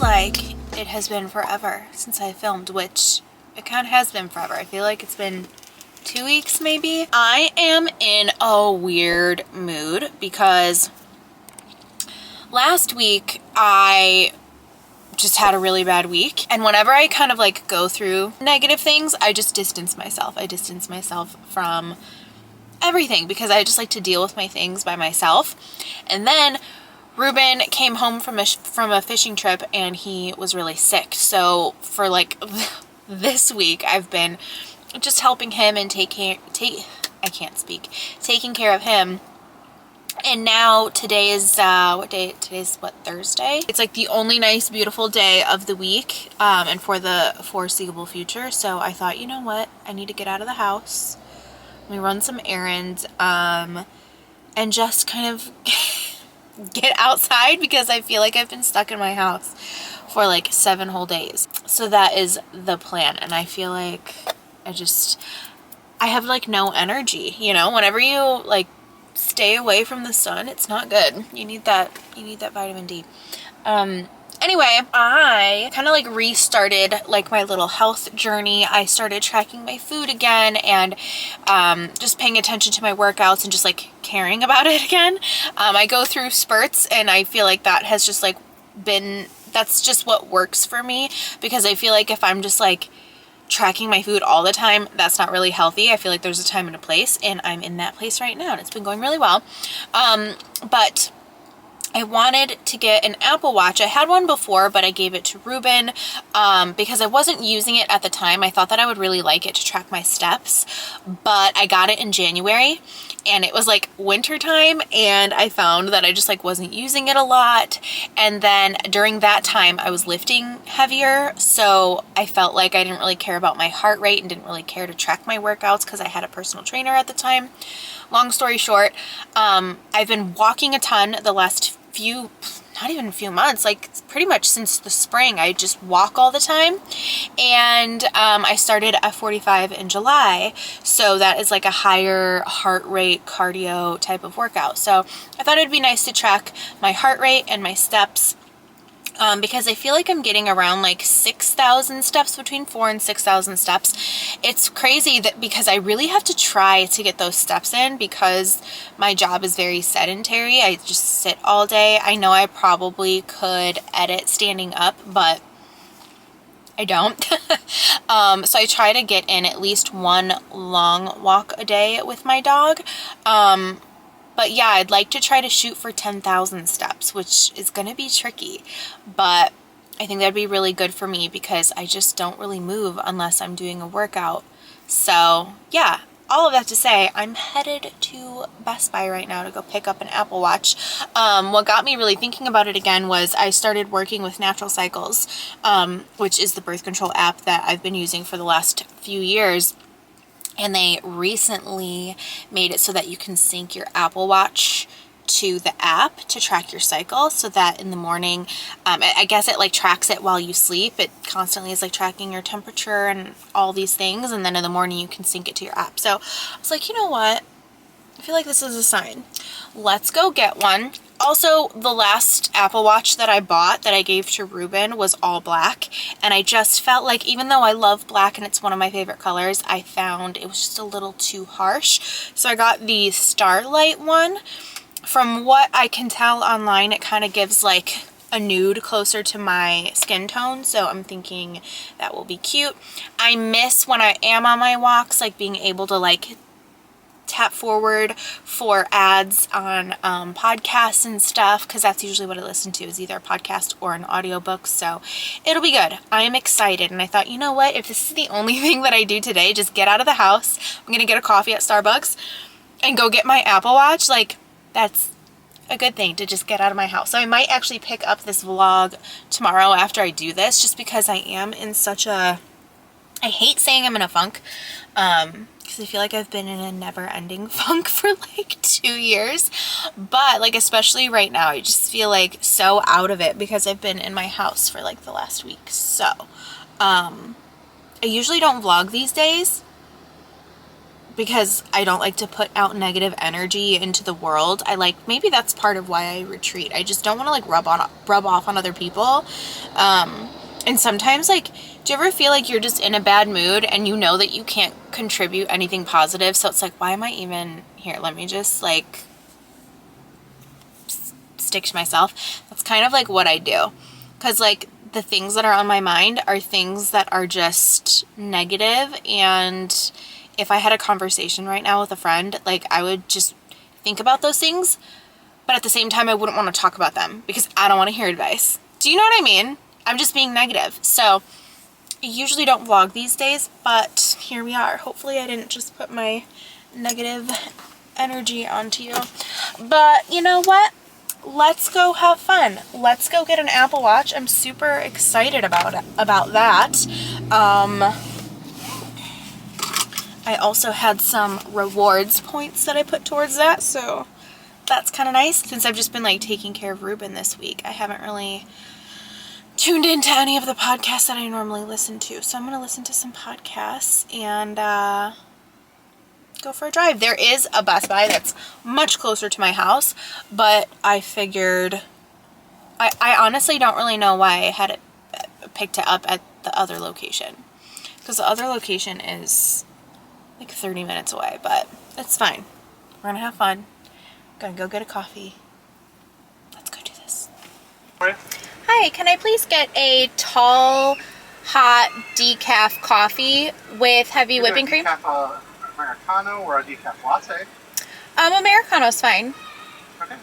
feels like it has been forever since I filmed, which it kind of has been forever. I feel like it's been 2 weeks maybe. I am in a weird mood because last week I just had a really bad week, and whenever I kind of like go through negative things, I just distance myself. I distance myself from everything because I just like to deal with my things by myself. And then Ruben came home from a fishing trip and he was really sick. So for like this week I've been just helping him and taking care of him. And now today is what day? Today's what, Thursday? It's like the only nice beautiful day of the week and for the foreseeable future. So I thought, you know what, I need to get out of the house. Let me run some errands and just kind of get outside because I feel like I've been stuck in my house for like 7 whole days. So that is the plan, and I feel like I have like no energy, you know? Whenever you like stay away from the sun, it's not good. You need that vitamin D. Anyway, I kind of like restarted like my little health journey. I started tracking my food again and just paying attention to my workouts and just like caring about it again. I go through spurts, and I feel like that has just like that's just what works for me, because I feel like if I'm just like tracking my food all the time, that's not really healthy. I feel like there's a time and a place, and I'm in that place right now, and it's been going really well. But I wanted to get an Apple Watch. I had one before, but I gave it to Ruben because I wasn't using it at the time. I thought that I would really like it to track my steps, but I got it in January and it was like winter time, and I found that I just like wasn't using it a lot. And then during that time I was lifting heavier, so I felt like I didn't really care about my heart rate and didn't really care to track my workouts because I had a personal trainer at the time. Long story short, I've been walking a ton the last not even a few months, like pretty much since the spring. I just walk all the time, and I started at 45 in July, so that is like a higher heart rate cardio type of workout. So I thought it'd be nice to track my heart rate and my steps, because I feel like I'm getting around like 6,000 steps, between 4,000 and 6,000 steps. It's crazy that because I really have to try to get those steps in because my job is very sedentary. I just sit all day. I know I probably could edit standing up, but I don't. So I try to get in at least one long walk a day with my dog. But yeah, I'd like to try to shoot for 10,000 steps, which is going to be tricky, but I think that'd be really good for me because I just don't really move unless I'm doing a workout. So yeah, all of that to say, I'm headed to Best Buy right now to go pick up an Apple Watch. What got me really thinking about it again was I started working with Natural Cycles, which is the birth control app that I've been using for the last few years. And they recently made it so that you can sync your Apple Watch to the app to track your cycle, so that in the morning, I guess it like tracks it while you sleep. It constantly is like tracking your temperature and all these things, and then in the morning you can sync it to your app. So I was like, you know what? I feel like this is a sign. Let's go get one. Also, the last Apple Watch that I bought that I gave to Ruben was all black, and I just felt like, even though I love black and it's one of my favorite colors, I found it was just a little too harsh. So I got the Starlight one. From what I can tell online, it kind of gives like a nude closer to my skin tone, so I'm thinking that will be cute. I miss, when I am on my walks, like being able to like tap forward for ads on podcasts and stuff, because that's usually what I listen to, is either a podcast or an audiobook. So it'll be good. I am excited, and I thought, you know what, if this is the only thing that I do today, just get out of the house, I'm gonna get a coffee at Starbucks and go get my Apple Watch. Like, that's a good thing to just get out of my house. So I might actually pick up this vlog tomorrow after I do this, just because I am in such a, I hate saying I'm in a funk, because I feel like I've been in a never-ending funk for like 2 years, but like especially right now I just feel like so out of it because I've been in my house for like the last week. So I usually don't vlog these days, because I don't like to put out negative energy into the world. Maybe that's part of why I retreat. I just don't want to like rub off on other people. And sometimes, like, do you ever feel like you're just in a bad mood and you know that you can't contribute anything positive? So it's like, why am I even here? Let me just like stick to myself. That's kind of like what I do. Because like the things that are on my mind are things that are just negative, and if I had a conversation right now with a friend, like I would just think about those things, but at the same time I wouldn't want to talk about them because I don't want to hear advice. Do you know what I mean? I'm just being negative. So I usually don't vlog these days, but here we are. Hopefully I didn't just put my negative energy onto you. But you know what? Let's go have fun. Let's go get an Apple Watch. I'm super excited about that. I also had some rewards points that I put towards that, so that's kind of nice. Since I've just been like taking care of Ruben this week, I haven't really tuned into any of the podcasts that I normally listen to. So I'm going to listen to some podcasts and go for a drive. There is a Best Buy that's much closer to my house, but I figured, I honestly don't really know why I had it picked it up at the other location, because the other location is like 30 minutes away, but it's fine. We're gonna have fun. Gonna go get a coffee. Let's go do this. Hi, can I please get a tall, hot decaf coffee with heavy whipping cream? Americano or a decaf latte? Americano's fine. Okay.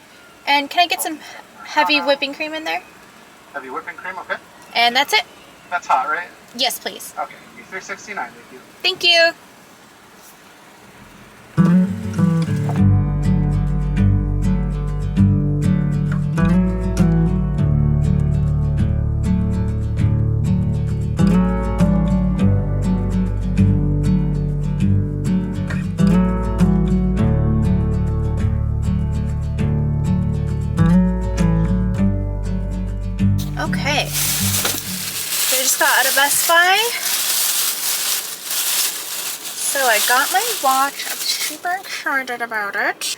And can I get some heavy whipping cream in there? Heavy whipping cream, okay. And that's it? That's hot, right? Yes, please. Okay, $3.69, thank you. Thank you. Okay, so I just got out of Best Buy. So I got my watch. I'm super excited about it.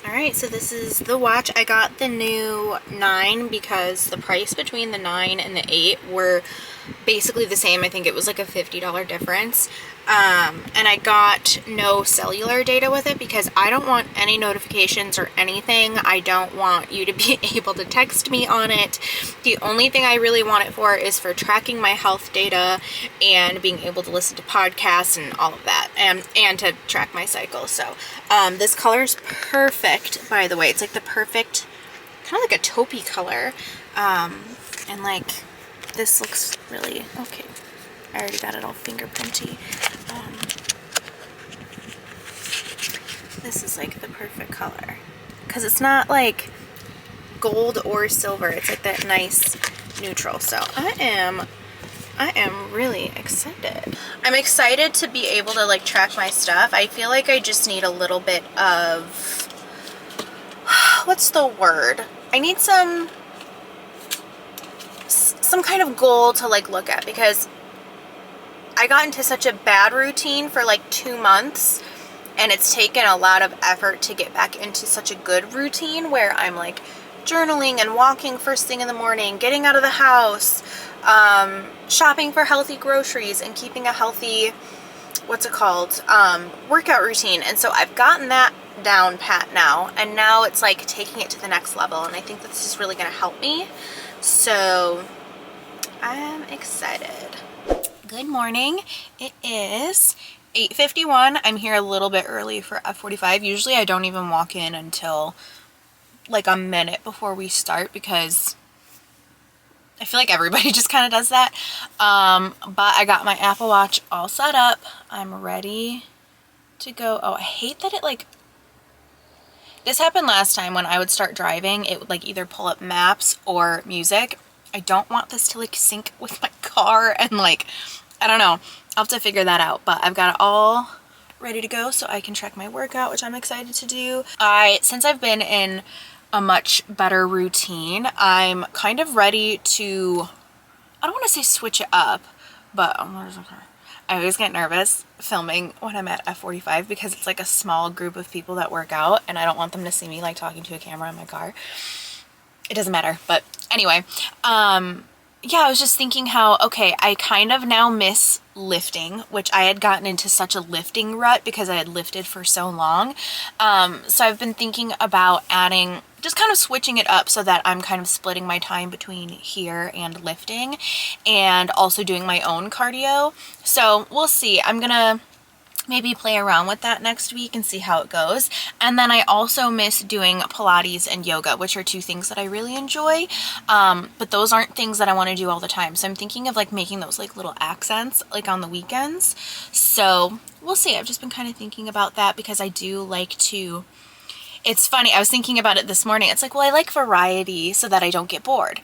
Alright, so this is the watch. I got the new 9 because the price between the 9 and the 8 were basically the same. I think it was like a $50 difference. And I got no cellular data with it because I don't want any notifications or anything. I don't want you to be able to text me on it. The only thing I really want it for is for tracking my health data and being able to listen to podcasts and all of that, and to track my cycle. So this color is perfect, by the way. It's like the perfect, kind of like a taupey color. And like, this looks really okay. I already got it all fingerprinty. This is like the perfect color because it's not like gold or silver. It's like that nice neutral. So I am really excited. I'm excited to be able to like track my stuff. I feel like I just need a little bit of, what's the word? I need some kind of goal to like look at, because I got into such a bad routine for like 2 months, and it's taken a lot of effort to get back into such a good routine where I'm like journaling and walking first thing in the morning, getting out of the house, shopping for healthy groceries, and keeping a healthy, what's it called, workout routine. And so I've gotten that down pat now, and now it's like taking it to the next level, and I think that this is really going to help me. So I'm excited. Good morning. It is 8:51. I'm here a little bit early for F45. Usually I don't even walk in until like a minute before we start, because I feel like everybody just kind of does that. But I got my Apple Watch all set up. I'm ready to go. Oh, I hate that it like, this happened last time when I would start driving. It would like either pull up maps or music. I don't want this to like sync with my car, and like, I don't know. I'll have to figure that out, but I've got it all ready to go so I can track my workout, which I'm excited to do. Since I've been in a much better routine, I'm kind of ready to, I don't want to say switch it up, but I always get nervous filming when I'm at F45 because it's like a small group of people that work out and I don't want them to see me like talking to a camera in my car. It doesn't matter, but anyway, yeah, I was just thinking how, okay, I kind of now miss lifting, which I had gotten into such a lifting rut because I had lifted for so long. So I've been thinking about adding, just kind of switching it up so that I'm kind of splitting my time between here and lifting and also doing my own cardio. So we'll see. I'm gonna maybe play around with that next week and see how it goes. And then I also miss doing Pilates and yoga, which are two things that I really enjoy. But those aren't things that I want to do all the time. So I'm thinking of like making those like little accents like on the weekends. So we'll see. I've just been kind of thinking about that because I do like to, it's funny. I was thinking about it this morning. It's like, well, I like variety so that I don't get bored.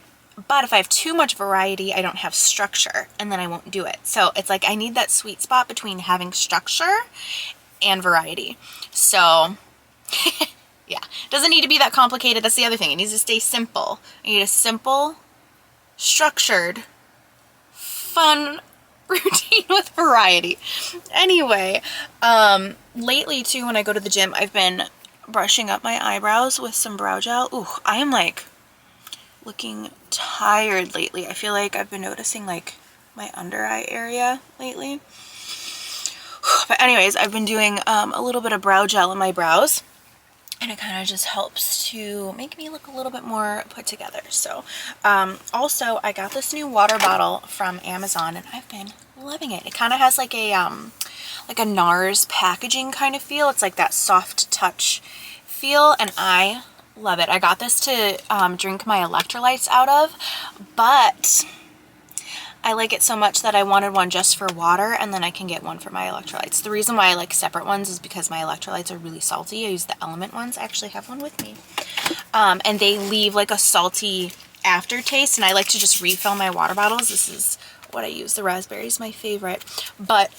But if I have too much variety, I don't have structure and then I won't do it. So it's like I need that sweet spot between having structure and variety. So yeah, it doesn't need to be that complicated. That's the other thing. It needs to stay simple. I need a simple, structured, fun routine with variety. Anyway, lately too, when I go to the gym, I've been brushing up my eyebrows with some brow gel. Ooh, I am like looking tired lately. I feel like I've been noticing like my under eye area lately. But anyways, I've been doing a little bit of brow gel in my brows and it kind of just helps to make me look a little bit more put together. So also I got this new water bottle from Amazon and I've been loving it. It kind of has like a NARS packaging kind of feel. It's like that soft touch feel and I love it. I got this to drink my electrolytes out of, but I like it so much that I wanted one just for water and then I can get one for my electrolytes. The reason why I like separate ones is because my electrolytes are really salty. I use the Element ones. I actually have one with me. And they leave like a salty aftertaste and I like to just refill my water bottles. This is what I use. The raspberry is my favorite. But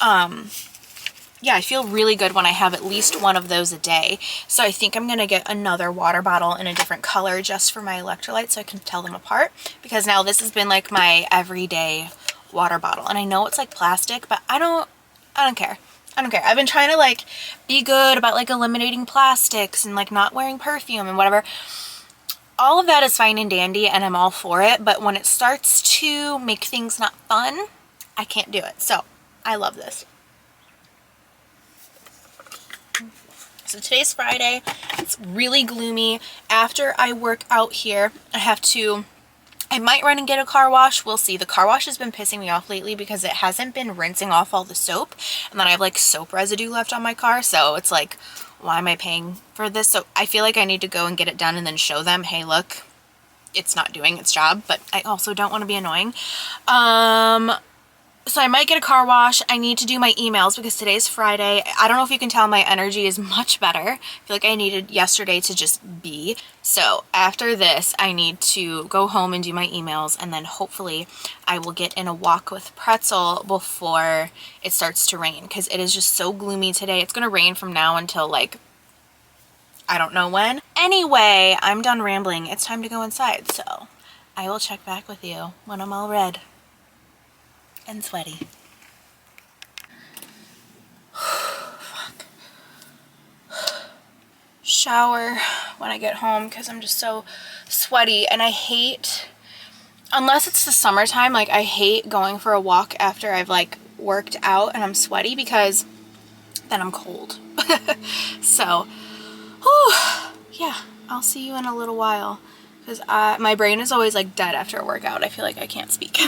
yeah, I feel really good when I have at least one of those a day. So I think I'm going to get another water bottle in a different color just for my electrolytes so I can tell them apart. Because now this has been like my everyday water bottle. And I know it's like plastic, but I don't care. I don't care. I've been trying to like be good about like eliminating plastics and like not wearing perfume and whatever. All of that is fine and dandy and I'm all for it. But when it starts to make things not fun, I can't do it. So I love this. So today's Friday, it's really gloomy. After I work out here, I might run and get a car wash. We'll see. The car wash has been pissing me off lately because it hasn't been rinsing off all the soap. And then I have like soap residue left on my car. So it's like, why am I paying for this? So I feel like I need to go and get it done and then show them, hey, look, it's not doing its job. But I also don't want to be annoying. So I might get a car wash. I need to do my emails because today's Friday. I don't know if you can tell my energy is much better. I feel like I needed yesterday to just be. So after this, I need to go home and do my emails and then hopefully I will get in a walk with Pretzel before it starts to rain because it is just so gloomy today. It's going to rain from now until like, I don't know when. Anyway, I'm done rambling. It's time to go inside. So I will check back with you when I'm all red and sweaty. Fuck. Shower when I get home because I'm just so sweaty and I hate, unless it's the summertime, like I hate going for a walk after I've like worked out and I'm sweaty because then I'm cold. So, whew, yeah, I'll see you in a little while because my brain is always like dead after a workout. I feel like I can't speak.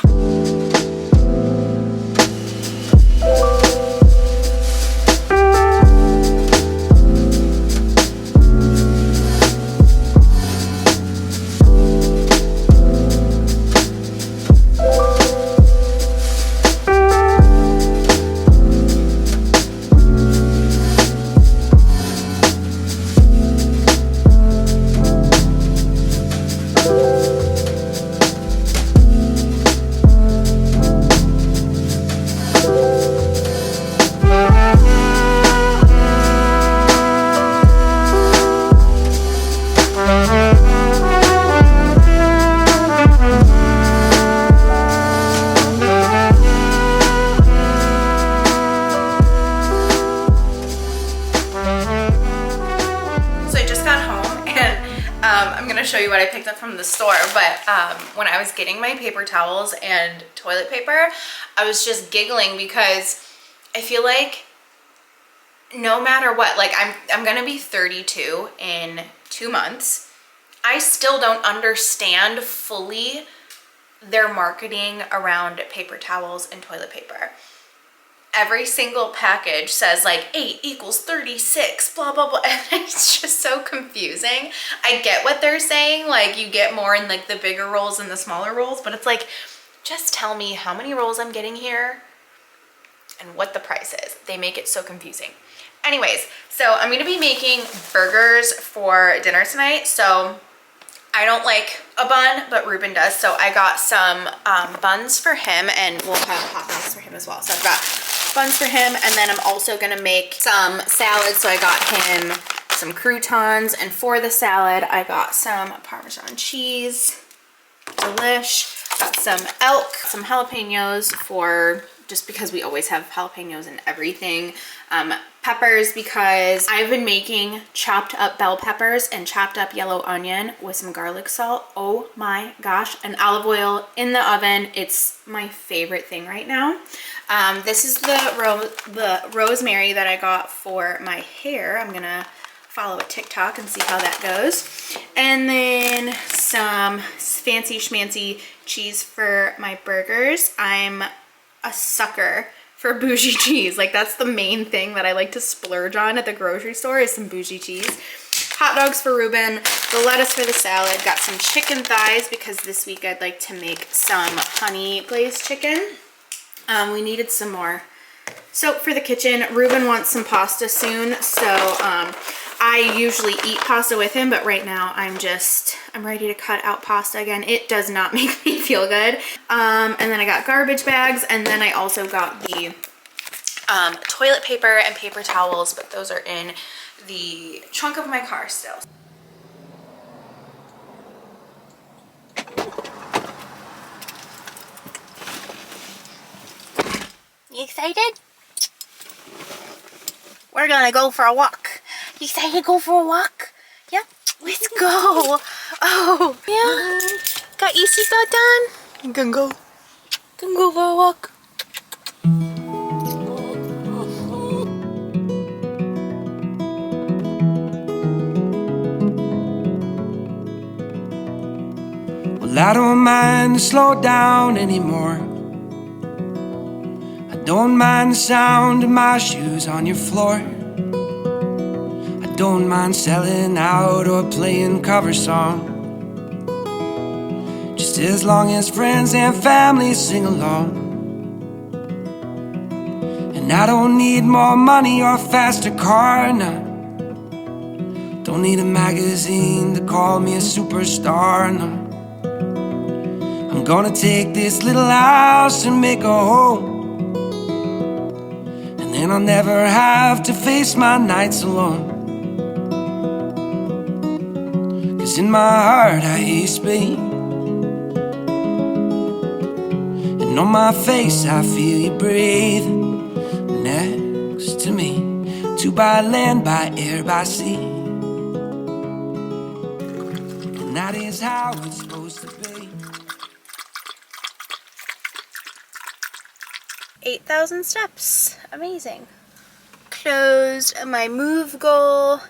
I'm gonna show you what I picked up from the store, but when I was getting my paper towels and toilet paper, I was just giggling because I feel like no matter what, like I'm gonna be 32 in 2 months. I still don't understand fully their marketing around paper towels and toilet paper. Every single package says like 8 equals 36, blah, blah, blah. And it's just so confusing. I get what they're saying. Like you get more in like the bigger rolls and the smaller rolls, but it's like, just tell me how many rolls I'm getting here and what the price is. They make it so confusing. Anyways, so I'm gonna be making burgers for dinner tonight. So I don't like a bun, but Ruben does. So I got some buns for him, and we'll have hot dogs for him as well. So I've got buns for him, and then I'm also gonna make some salad. So I got him some croutons, and for the salad, I got some Parmesan cheese, delish. Got some elk, some jalapenos for, just because we always have jalapenos in everything. Peppers, because I've been making chopped up bell peppers and chopped up yellow onion with some garlic salt. Oh my gosh, and olive oil in the oven. It's my favorite thing right now. This is the rosemary that I got for my hair. I'm gonna follow a TikTok and see how that goes. And then some fancy schmancy cheese for my burgers. I'm a sucker for bougie cheese. Like that's the main thing that I like to splurge on at the grocery store is some bougie cheese. Hot dogs for Ruben, the lettuce for the salad. Got some chicken thighs because this week I'd like to make some honey glazed chicken. We needed some more soap for the kitchen. Ruben wants some pasta soon, so I usually eat pasta with him, but right now I'm ready to cut out pasta again. It does not make me feel good. And then I got garbage bags, and then I also got the toilet paper and paper towels, but those are in the trunk of my car still. You excited? We're gonna go for a walk. You excited to go for a walk? Yeah? Let's go. Oh, yeah. Got your seatbelt on? I'm gonna go. Gonna go for a walk. Well, I don't mind to slow down anymore. I don't mind the sound of my shoes on your floor. I don't mind selling out or playing cover song, just as long as friends and family sing along. And I don't need more money or a faster car, no. Don't need a magazine to call me a superstar, no. I'm gonna take this little house and make a home, and then I'll never have to face my nights alone. 'Cause in my heart I hear you speak, and on my face I feel you breathe next to me. Two by land, by air, by sea, and that is how it's supposed to be. 8,000 steps. Amazing. Closed my move goal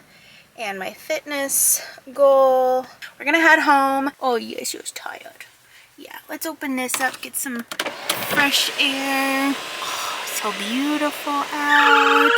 and my fitness goal. We're gonna head home. Oh yeah, she was tired. Yeah, let's open this up, get some fresh air. Oh, so beautiful out.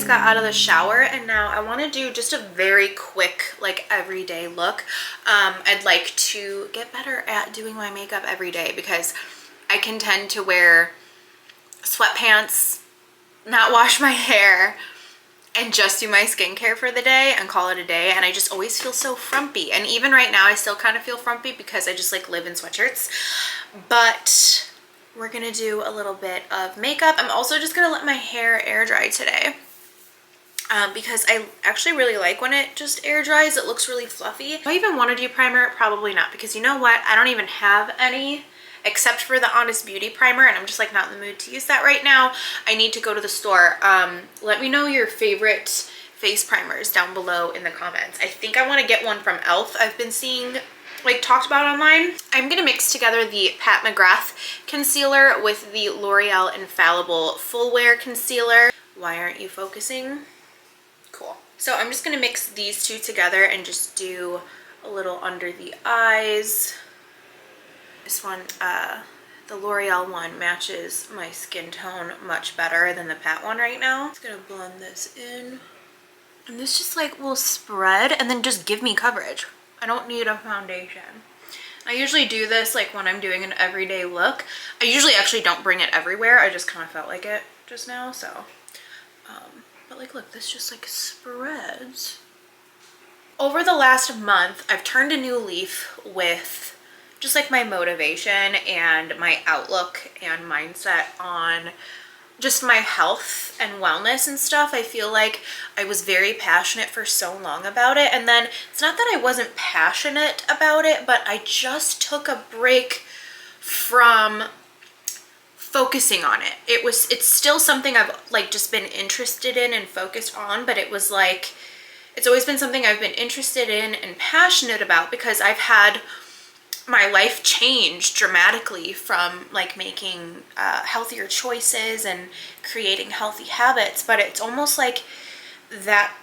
got out of the shower and now I want to do just a very quick, like, everyday look. I'd like to get better at doing my makeup every day because I can tend to wear sweatpants, not wash my hair, and just do my skincare for the day and call it a day, and I just always feel so frumpy. And even right now I still kind of feel frumpy because I just like live in sweatshirts. But we're gonna do a little bit of makeup. I'm also just gonna let my hair air dry today because I actually really like when it just air dries. It looks really fluffy. Do I even want to do primer? Probably not, because you know what, I don't even have any except for the Honest Beauty primer, and I'm just like not in the mood to use that right now. I need to go to the store. Let me know your favorite face primers down below in the comments. I think I want to get one from e.l.f. I've been seeing like talked about online. I'm gonna mix together the Pat McGrath concealer with the L'Oreal Infallible Full Wear Concealer. Why aren't you focusing? Cool. So I'm just gonna mix these two together and just do a little under the eyes. This one, the L'Oreal one, matches my skin tone much better than the Pat one right now. Just gonna blend this in. And this just like will spread and then just give me coverage. I don't need a foundation. I usually do this like when I'm doing an everyday look. I usually actually don't bring it everywhere. I just kind of felt like it just now, so. But like, look, this just like spreads. Over the last month, I've turned a new leaf with just like my motivation and my outlook and mindset on just my health and wellness and stuff. I feel like I was very passionate for so long about it, and then it's not that I wasn't passionate about it, but I just took a break from focusing on it. It's still something I've like just been interested in and focused on, but it was like, it's always been something I've been interested in and passionate about because I've had my life changed dramatically from like making healthier choices and creating healthy habits. But it's almost like that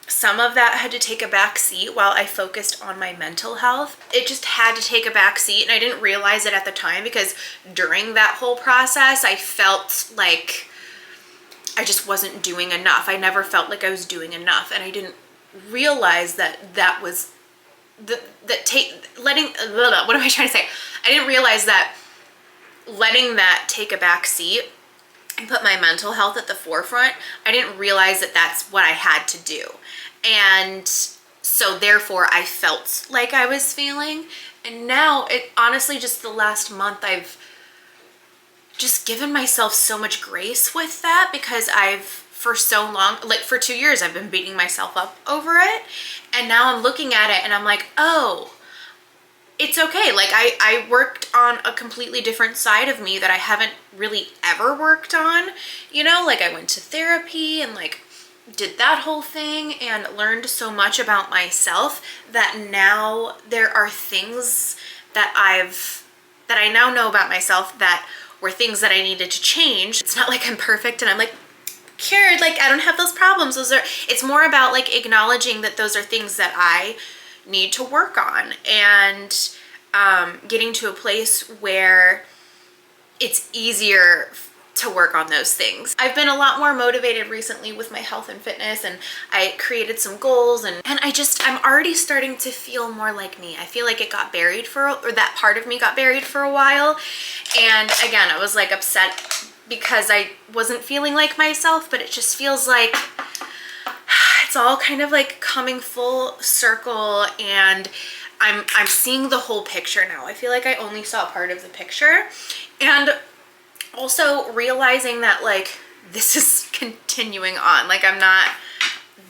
some of that had to take a back seat while I focused on my mental health. It just had to take a back seat, and I didn't realize it at the time because during that whole process I felt like I just wasn't doing enough. I never felt like I was doing enough, and I didn't realize that that was what am I trying to say? I didn't realize that letting that take a back seat and put my mental health at the forefront, I didn't realize that that's what I had to do. And so therefore I felt like I was failing. And now it honestly, just the last month, I've just given myself so much grace with that because for so long, like for 2 years, I've been beating myself up over it. And now I'm looking at it and I'm like, oh, it's okay. Like I worked on a completely different side of me that I haven't really ever worked on. You know, like I went to therapy and like did that whole thing and learned so much about myself that now there are things that I now know about myself that were things that I needed to change. It's not like I'm perfect and I'm like cured, like I don't have those problems. It's more about like acknowledging that those are things that I need to work on, and getting to a place where it's easier to work on those things. I've been a lot more motivated recently with my health and fitness, and I created some goals, and I'm already starting to feel more like me. I feel like it got buried or that part of me got buried for a while. And again, I was like upset because I wasn't feeling like myself, but it just feels like it's all kind of like coming full circle, and I'm seeing the whole picture now. I feel like I only saw part of the picture, and also realizing that like this is continuing on. Like I'm not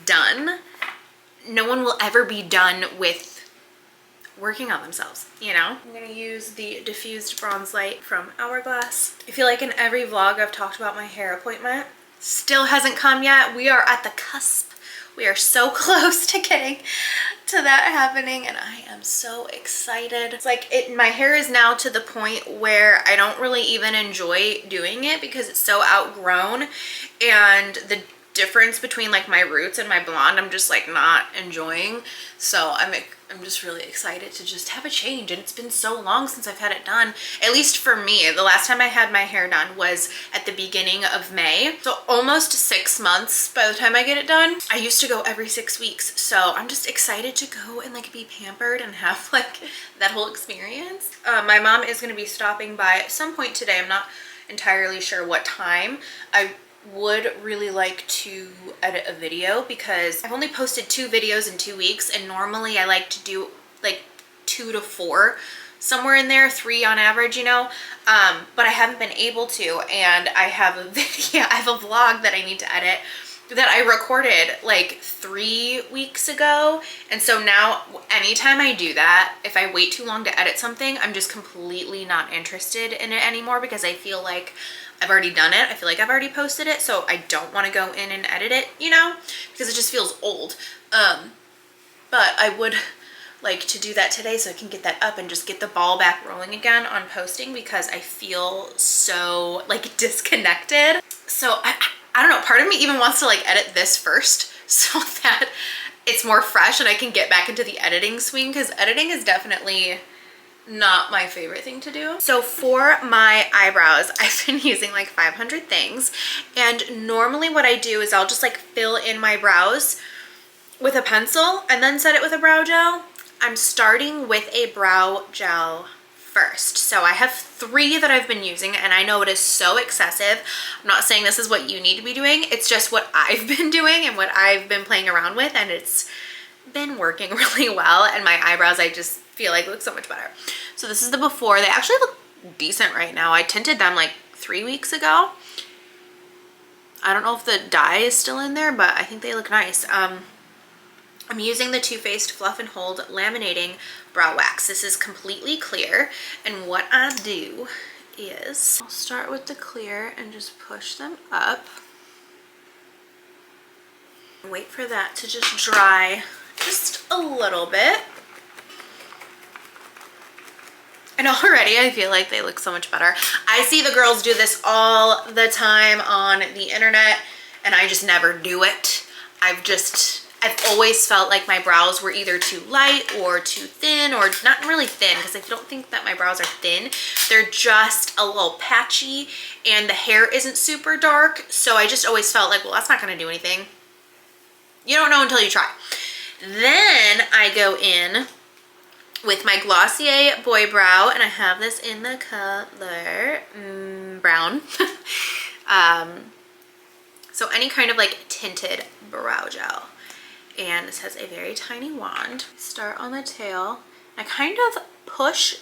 done. No one will ever be done with working on themselves, you know? I'm gonna use the diffused bronze light from Hourglass. I feel like in every vlog I've talked about my hair appointment. Still hasn't come yet. We are at the cusp. We are so close to getting to that happening, and I am so excited. It's like my hair is now to the point where I don't really even enjoy doing it because it's so outgrown, and difference between like my roots and my blonde I'm just like not enjoying. So I'm just really excited to just have a change, and it's been so long since I've had it done. At least for me, the last time I had my hair done was at the beginning of May, so almost 6 months by the time I get it done. I used to go every 6 weeks, so I'm just excited to go and like be pampered and have like that whole experience. My mom is going to be stopping by at some point today. I'm not entirely sure what time. I would really like to edit a video because I've only posted 2 videos in 2 weeks, and normally I like to do like 2 to 4, somewhere in there, 3 on average, you know, but I haven't been able to. And I have a video, I have a vlog that I need to edit that I recorded like 3 weeks ago, and so now anytime I do that, if I wait too long to edit something, I'm just completely not interested in it anymore because I feel like I've already done it. I feel like I've already posted it, so I don't want to go in and edit it, you know, because it just feels old. But I would like to do that today so I can get that up and just get the ball back rolling again on posting, because I feel so like disconnected. So I don't know, part of me even wants to like edit this first so that it's more fresh and I can get back into the editing swing, because editing is definitely not my favorite thing to do. So for my eyebrows, I've been using like 500 things, and normally what I do is I'll just like fill in my brows with a pencil and then set it with a brow gel. I'm starting with a brow gel first. So I have 3 that I've been using, and I know it is so excessive. I'm not saying this is what you need to be doing. It's just what I've been doing and what I've been playing around with, and it's been working really well. And my eyebrows, I just feel like look so much better. So this is the before. They actually look decent right now. I tinted them like 3 weeks ago. I don't know if the dye is still in there, but I think they look nice. I'm using the Too Faced Fluff and Hold Laminating Brow Wax. This is completely clear, and what I do is I'll start with the clear and just push them up. Wait for that to just dry just a little bit. And already I feel like they look so much better. I see the girls do this all the time on the internet, and I just never do it. I've always felt like my brows were either too light or too thin, or not really thin, because I don't think that my brows are thin. They're just a little patchy, and the hair isn't super dark. So I just always felt like, well, that's not going to do anything. You don't know until you try. Then I go in with my Glossier Boy Brow, and I have this in the color brown. So any kind of like tinted brow gel. And this has a very tiny wand. Start on the tail. I kind of push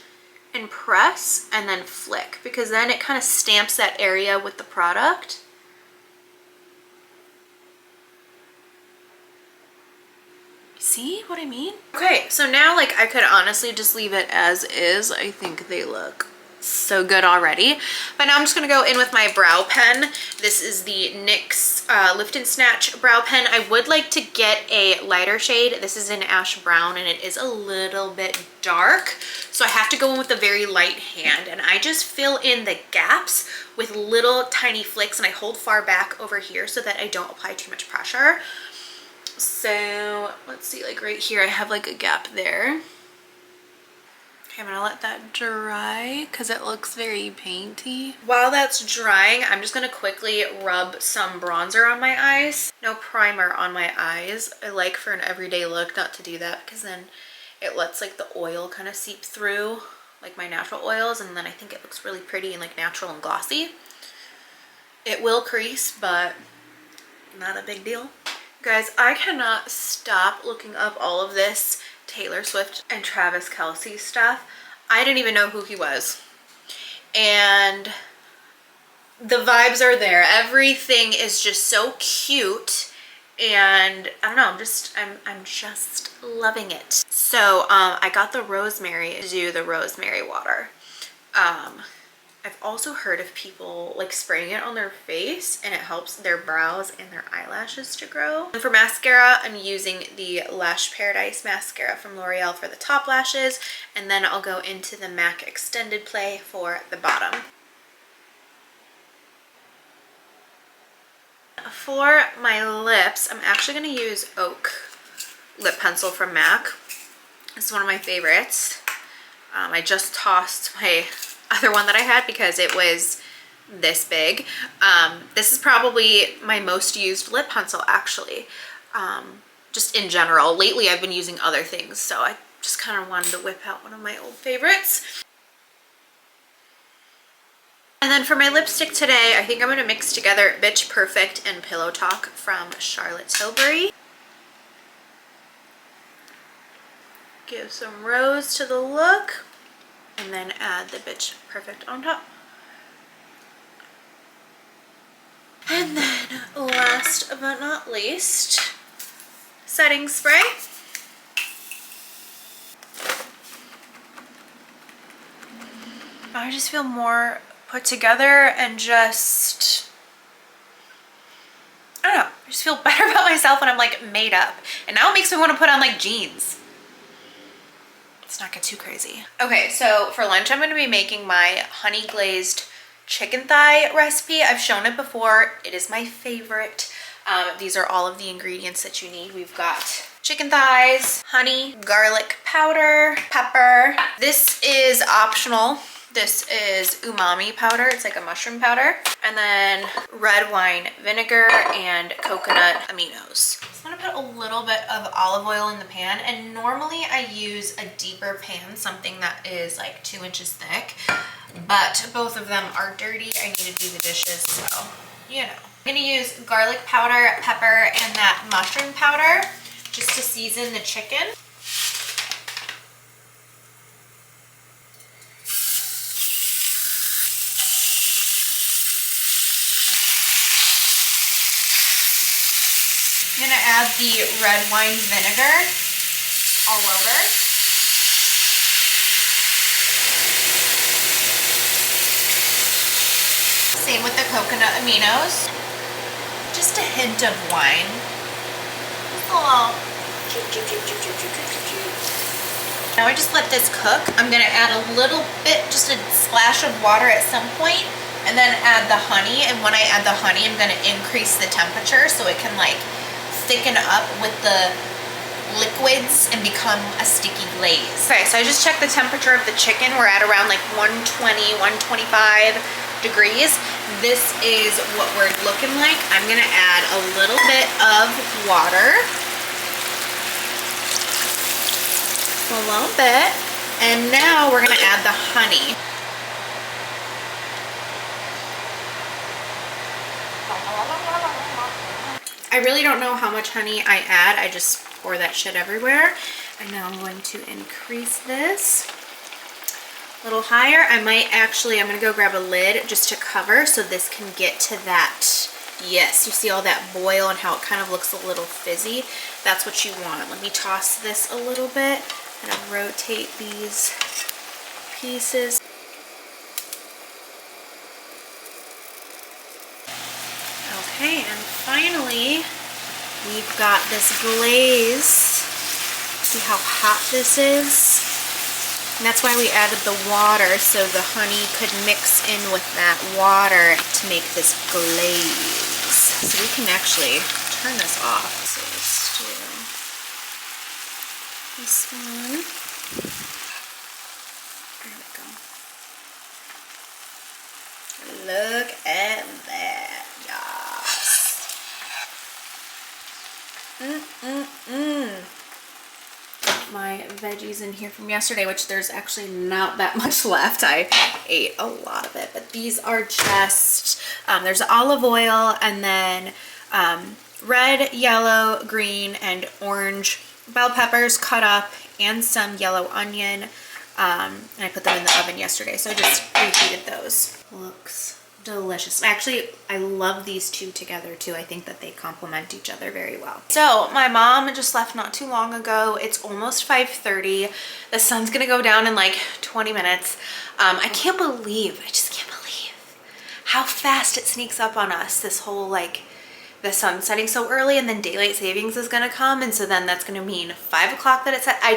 and press and then flick, because then it kind of stamps that area with the product. See what I mean? Okay, so now like I could honestly just leave it as is. I think they look so good already. But now I'm just gonna go in with my brow pen. This is the NYX Lift and Snatch brow pen. I would like to get a lighter shade. This is in ash brown, and it is a little bit dark, so I have to go in with a very light hand, and I just fill in the gaps with little tiny flicks, and I hold far back over here so that I don't apply too much pressure. So let's see, like right here I have like a gap there. Okay, I'm gonna let that dry because it looks very painty. While that's drying, I'm just gonna quickly rub some bronzer on my eyes. No primer on my eyes. I like for an everyday look not to do that, because then it lets like the oil kind of seep through, like my natural oils, and then I think it looks really pretty and like natural and glossy. It will crease, but not a big deal. Guys, I cannot stop looking up all of this Taylor Swift and Travis Kelce stuff. I didn't even know who he was. And the vibes are there. Everything is just so cute. And I don't know, I'm just loving it. So I got the rosemary to do the rosemary water. I've also heard of people like spraying it on their face, and it helps their brows and their eyelashes to grow. And for mascara, I'm using the Lash Paradise mascara from L'Oreal for the top lashes, and then I'll go into the MAC Extended Play for the bottom. for my lips, I'm actually going to use Oak lip pencil from MAC. This is one of my favorites. I just tossed my other one that I had because it was this big. This is probably my most used lip pencil, actually. Just in general. Lately I've been using other things, so I just kind of wanted to whip out one of my old favorites. And then for my lipstick today, I think I'm going to mix together Bitch Perfect and Pillow Talk from Charlotte Tilbury. Give some rose to the look, and then add the Bitch Perfect on top. And then last but not least, setting spray. I just feel more put together and just, I don't know, I just feel better about myself when I'm like made up. And now it makes me want to put on like jeans. Let's not get too crazy. Okay, so for lunch I'm going to be making my honey glazed chicken thigh recipe. I've shown it before. It is my favorite. These are all of the ingredients that you need. We've got chicken thighs, honey, garlic powder, pepper. This is optional. This is umami powder. It's like a mushroom powder. And then red wine vinegar and coconut aminos. I'm gonna put a little bit of olive oil in the pan, and normally I use a deeper pan, something that is like 2 inches thick, but both of them are dirty. I need to do the dishes, so you know. I'm gonna use garlic powder, pepper, and that mushroom powder just to season the chicken. I'm gonna add the red wine vinegar all over. Same with the coconut aminos. Just a hint of wine. Just a little. Now I just let this cook. I'm gonna add a little bit, just a splash of water at some point, and then add the honey. And when I add the honey, I'm gonna increase the temperature so it can like thicken up with the liquids and become a sticky glaze. Okay, so I just checked the temperature of the chicken. We're at around like 120, 125 degrees. This is what we're looking like. I'm gonna add a little bit of water. A little bit. And now we're gonna add the honey. I really don't know how much honey I add. I just pour that shit everywhere. And now I'm going to increase this a little higher. I'm gonna go grab a lid just to cover so this can get to that, yes, you see all that boil and how it kind of looks a little fizzy. That's what you want. Let me toss this a little bit and rotate these pieces. Okay, and finally, we've got this glaze. See how hot this is? And that's why we added the water, so the honey could mix in with that water to make this glaze. So we can actually turn this off. So let's do this one. There we go. Look at that, y'all. My veggies in here from yesterday, which there's actually not that much left. I ate a lot of it, but these are just, there's olive oil and then red, yellow, green, and orange bell peppers cut up and some yellow onion. And I put them in the oven yesterday, so I just reheated those. Looks delicious. Actually, I love these two together too. I think that they complement each other very well. So my mom just left not too long ago. It's almost 5:30. The sun's gonna go down in like 20 minutes. I just can't believe how fast it sneaks up on us, this whole like the sun setting so early, and then daylight savings is gonna come, and so then that's gonna mean 5 o'clock that it's set. I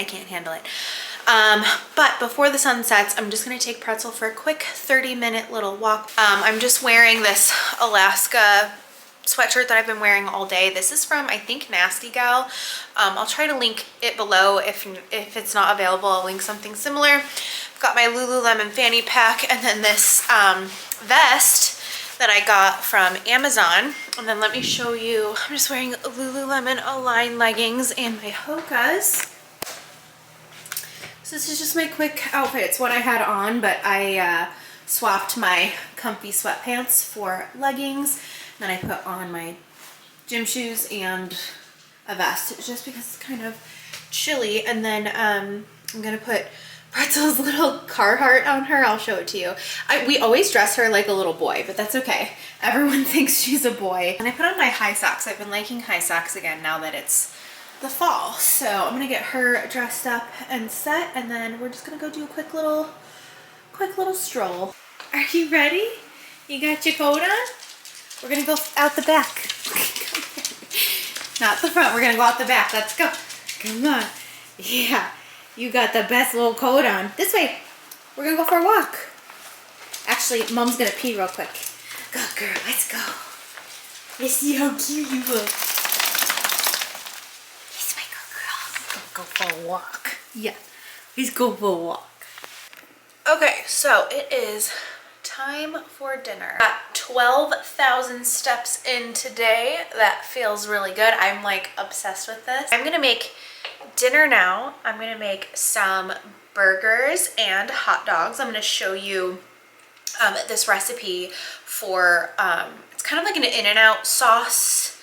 can't handle it. But before the sun sets, I'm just gonna take Pretzel for a quick 30-minute little walk. I'm just wearing this Alaska sweatshirt that I've been wearing all day. This is from, I think, Nasty Gal. I'll try to link it below. If it's not available, I'll link something similar. I've got my Lululemon fanny pack, and then this vest that I got from Amazon. And then let me show you, I'm just wearing Lululemon Align leggings and my Hoka's. So this is just my quick outfit. It's what I had on, but I swapped my comfy sweatpants for leggings. Then I put on my gym shoes and a vest just because it's kind of chilly. And then I'm gonna put Pretzel's little Carhartt on her. I'll show it to you. We always dress her like a little boy, but that's okay. Everyone thinks she's a boy. And I put on my high socks. I've been liking high socks again now that it's the fall. So I'm gonna get her dressed up and set, and then we're just gonna go do a quick little stroll. Are you ready? You got your coat on? We're gonna go out the back. Not the front, we're gonna go out the back. Let's go. Come on. Yeah, you got the best little coat on. This way. We're gonna go for a walk. Actually, Mom's gonna pee real quick. Go, girl, let's go. Let's see how cute you look. Yes, my good girl. Go for a walk. Yeah, let's go for a walk. Okay, so it is time for dinner. Got 12,000 steps in today. That feels really good. I'm like obsessed with this. I'm gonna make dinner now. I'm gonna make some burgers and hot dogs. I'm gonna show you this recipe for, it's kind of like an In-N-Out sauce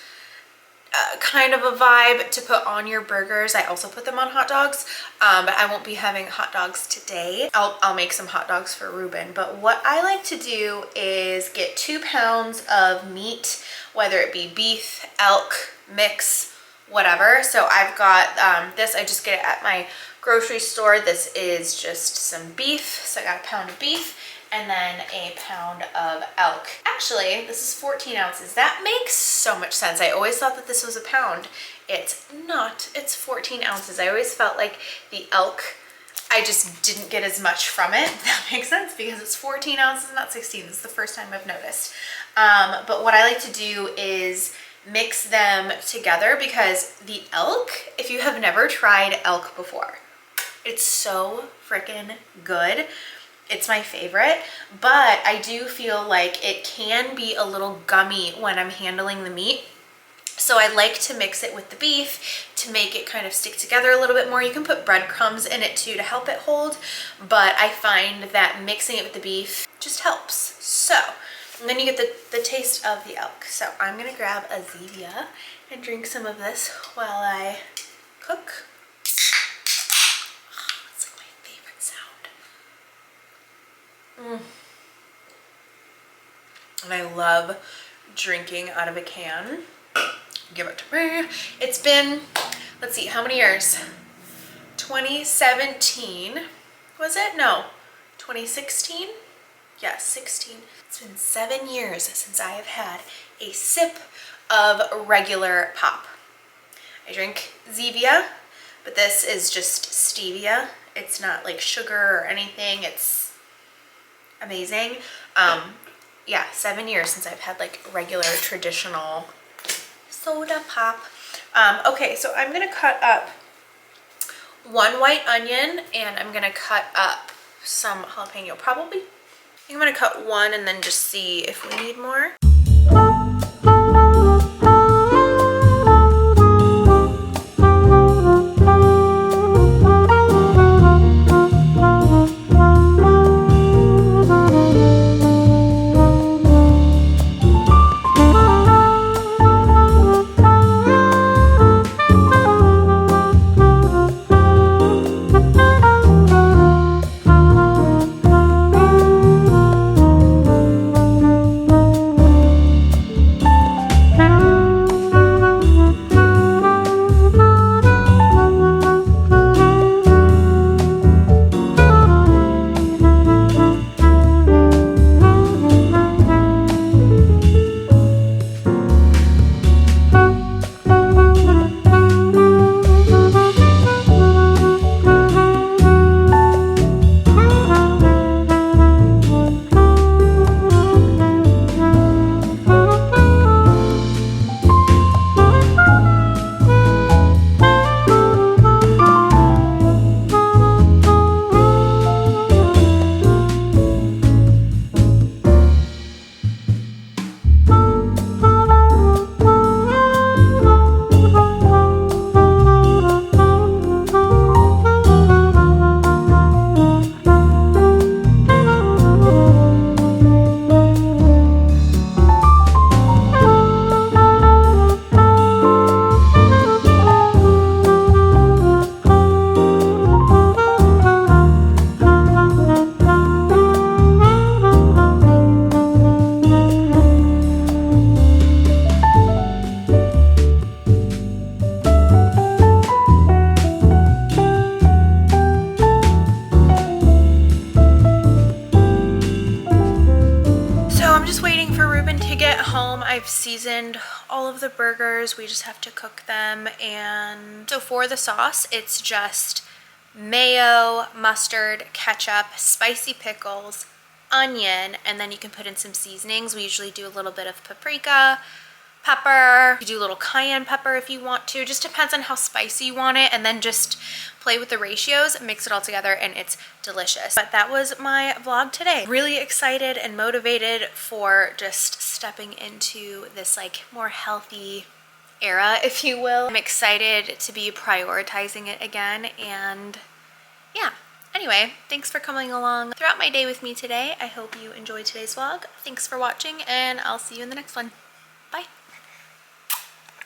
kind of a vibe to put on your burgers. I also put them on hot dogs, but I won't be having hot dogs today. I'll make some hot dogs for Ruben, but what I like to do is get 2 pounds of meat, whether it be beef, elk, mix, whatever. So I've got this, I just get it at my grocery store. This is just some beef, so I got a pound of beef and then a pound of elk. Actually, this is 14 ounces. That makes so much sense. I always thought that this was a pound. It's not, it's 14 ounces. I always felt like the elk, I just didn't get as much from it. That makes sense because it's 14 ounces, not 16. This is the first time I've noticed. But what I like to do is mix them together because the elk, if you have never tried elk before, it's so freaking good. It's my favorite, but I do feel like it can be a little gummy when I'm handling the meat. So I like to mix it with the beef to make it kind of stick together a little bit more. You can put breadcrumbs in it too to help it hold, but I find that mixing it with the beef just helps. So, and then you get the taste of the elk. So I'm gonna grab a Zevia and drink some of this while I cook. And I love drinking out of a can. Give it to me. It's been, let's see, how many years? 2017, was it? No, 2016? Yeah, 16. It's been 7 years since I have had a sip of regular pop. I drink Zevia, but this is just stevia. It's not like sugar or anything. It's amazing. Yeah, 7 years since I've had like regular traditional soda pop. Okay, so I'm gonna cut up 1 white onion and I'm gonna cut up some jalapeno. Probably, I think I'm gonna cut 1 and then just see if we need more. I've seasoned all of the burgers. We just have to cook them. And so for the sauce, it's just mayo, mustard, ketchup, spicy pickles, onion, and then you can put in some seasonings. We usually do a little bit of paprika, pepper. You do a little cayenne pepper if you want to. Just depends on how spicy you want it, and then just play with the ratios, mix it all together, and it's delicious. But that was my vlog today. Really excited and motivated for just stepping into this like more healthy era, if you will. I'm excited to be prioritizing it again, and yeah. Anyway, thanks for coming along throughout my day with me today. I hope you enjoyed today's vlog. Thanks for watching, and I'll see you in the next one.